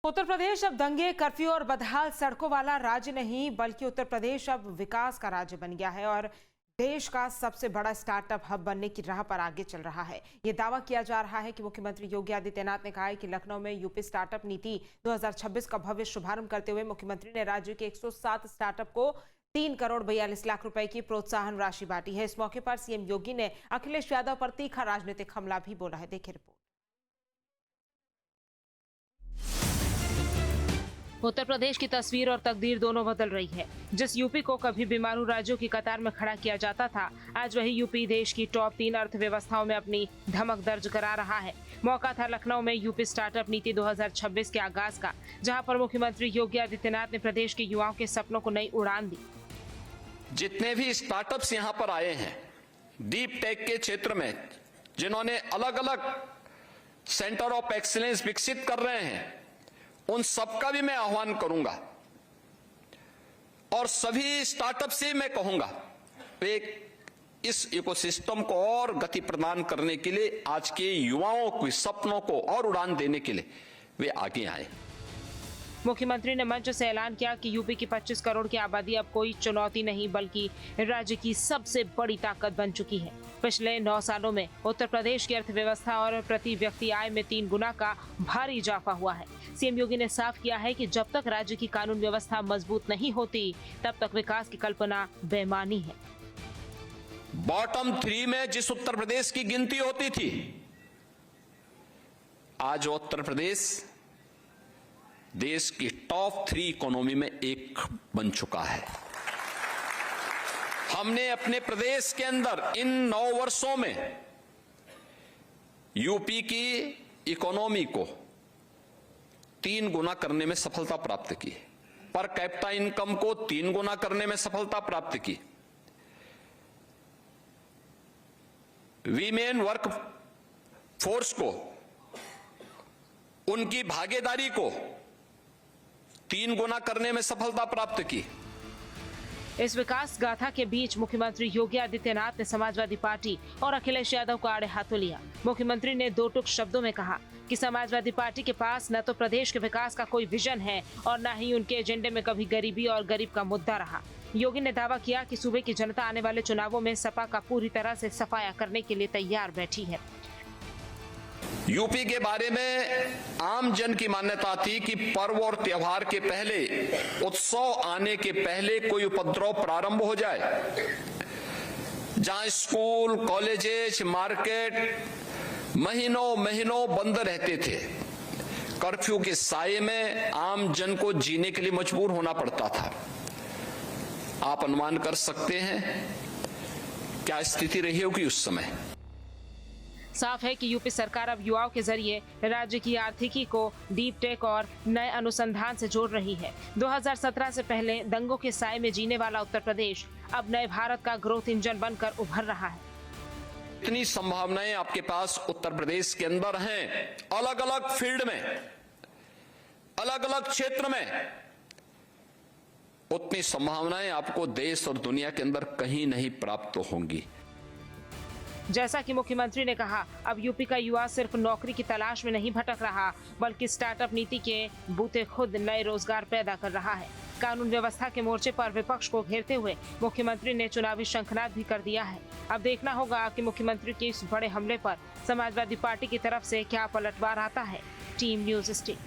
उत्तर प्रदेश अब दंगे, कर्फ्यू और बदहाल सड़कों वाला राज्य नहीं बल्कि उत्तर प्रदेश अब विकास का राज्य बन गया है और देश का सबसे बड़ा स्टार्टअप हब बनने की राह पर आगे चल रहा है। ये दावा किया जा रहा है कि मुख्यमंत्री योगी आदित्यनाथ ने कहा है कि लखनऊ में यूपी स्टार्टअप नीति 2026 का भव्य शुभारंभ करते हुए मुख्यमंत्री ने राज्य के 107 स्टार्टअप को 3 करोड़ 42 लाख रुपए की प्रोत्साहन राशि बांटी है। इस मौके पर सीएम योगी ने अखिलेश यादव पर तीखा राजनीतिक हमला भी बोला है। देखिए रिपोर्ट। उत्तर प्रदेश की तस्वीर और तकदीर दोनों बदल रही है। जिस यूपी को कभी बीमारू राज्यों की कतार में खड़ा किया जाता था, आज वही यूपी देश की टॉप 3 अर्थव्यवस्थाओं में अपनी धमक दर्ज करा रहा है। मौका था लखनऊ में यूपी स्टार्टअप नीति 2026 के आगाज का, जहां पर मुख्यमंत्री योगी आदित्यनाथ ने प्रदेश के युवाओं के सपनों को नई उड़ान दी। जितने भी स्टार्टअप्स यहाँ पर आए हैं डीप टेक के क्षेत्र में, जिन्होंने अलग अलग सेंटर ऑफ एक्सीलेंस विकसित कर रहे हैं, उन सबका भी मैं आह्वान करूंगा और सभी स्टार्टअप से मैं कहूंगा एक इस इकोसिस्टम को और गति प्रदान करने के लिए, आज के युवाओं के सपनों को और उड़ान देने के लिए वे आगे आए। मुख्यमंत्री ने मंच से ऐलान किया कि यूपी की 25 करोड़ की आबादी अब कोई चुनौती नहीं बल्कि राज्य की सबसे बड़ी ताकत बन चुकी है। पिछले 9 सालों में उत्तर प्रदेश की अर्थव्यवस्था और प्रति व्यक्ति आय में 3 गुना का भारी इजाफा हुआ है। सीएम योगी ने साफ किया है कि जब तक राज्य की कानून व्यवस्था मजबूत नहीं होती, तब तक विकास की कल्पना बेमानी है। बॉटम 3 में जिस उत्तर प्रदेश की गिनती होती थी, आज उत्तर प्रदेश देश की टॉप 3 इकोनॉमी में एक बन चुका है। हमने अपने प्रदेश के अंदर इन 9 वर्षों में यूपी की इकोनॉमी को 3 गुना करने में सफलता प्राप्त की, पर कैपिटा इनकम को 3 गुना करने में सफलता प्राप्त की, वीमेन वर्क फोर्स को, उनकी भागीदारी को 3 गुना करने में सफलता प्राप्त की। इस विकास गाथा के बीच मुख्यमंत्री योगी आदित्यनाथ ने समाजवादी पार्टी और अखिलेश यादव को आड़े हाथों लिया। मुख्यमंत्री ने 2 टूक शब्दों में कहा कि समाजवादी पार्टी के पास न तो प्रदेश के विकास का कोई विजन है और न ही उनके एजेंडे में कभी गरीबी और गरीब का मुद्दा रहा। योगी ने दावा किया कि सूबे की जनता आने वाले चुनावों में सपा का पूरी तरह से सफाया करने के लिए तैयार बैठी है। यूपी के बारे में आम जन की मान्यता थी कि पर्व और त्योहार के पहले, उत्सव आने के पहले कोई उपद्रव प्रारंभ हो जाए, जहां स्कूल, कॉलेजेस, मार्केट महीनों महीनों बंद रहते थे। कर्फ्यू के साये में आम जन को जीने के लिए मजबूर होना पड़ता था। आप अनुमान कर सकते हैं क्या स्थिति रही होगी उस समय। साफ है कि यूपी सरकार अब युवाओं के जरिए राज्य की आर्थिकी को डीप टेक और नए अनुसंधान से जोड़ रही है। 2017 से पहले दंगों के साए में जीने वाला उत्तर प्रदेश अब नए भारत का ग्रोथ इंजन बनकर उभर रहा है। इतनी संभावनाएं आपके पास उत्तर प्रदेश के अंदर हैं, अलग अलग फील्ड में, अलग अलग क्षेत्र में, उतनी संभावनाएं आपको देश और दुनिया के अंदर कहीं नहीं प्राप्त होंगी। जैसा कि मुख्यमंत्री ने कहा, अब यूपी का युवा सिर्फ नौकरी की तलाश में नहीं भटक रहा बल्कि स्टार्टअप नीति के बूते खुद नए रोजगार पैदा कर रहा है। कानून व्यवस्था के मोर्चे पर विपक्ष को घेरते हुए मुख्यमंत्री ने चुनावी शंखनाद भी कर दिया है। अब देखना होगा कि मुख्यमंत्री के इस बड़े हमले पर समाजवादी पार्टी की तरफ से क्या पलटवार आता है। Team news stick.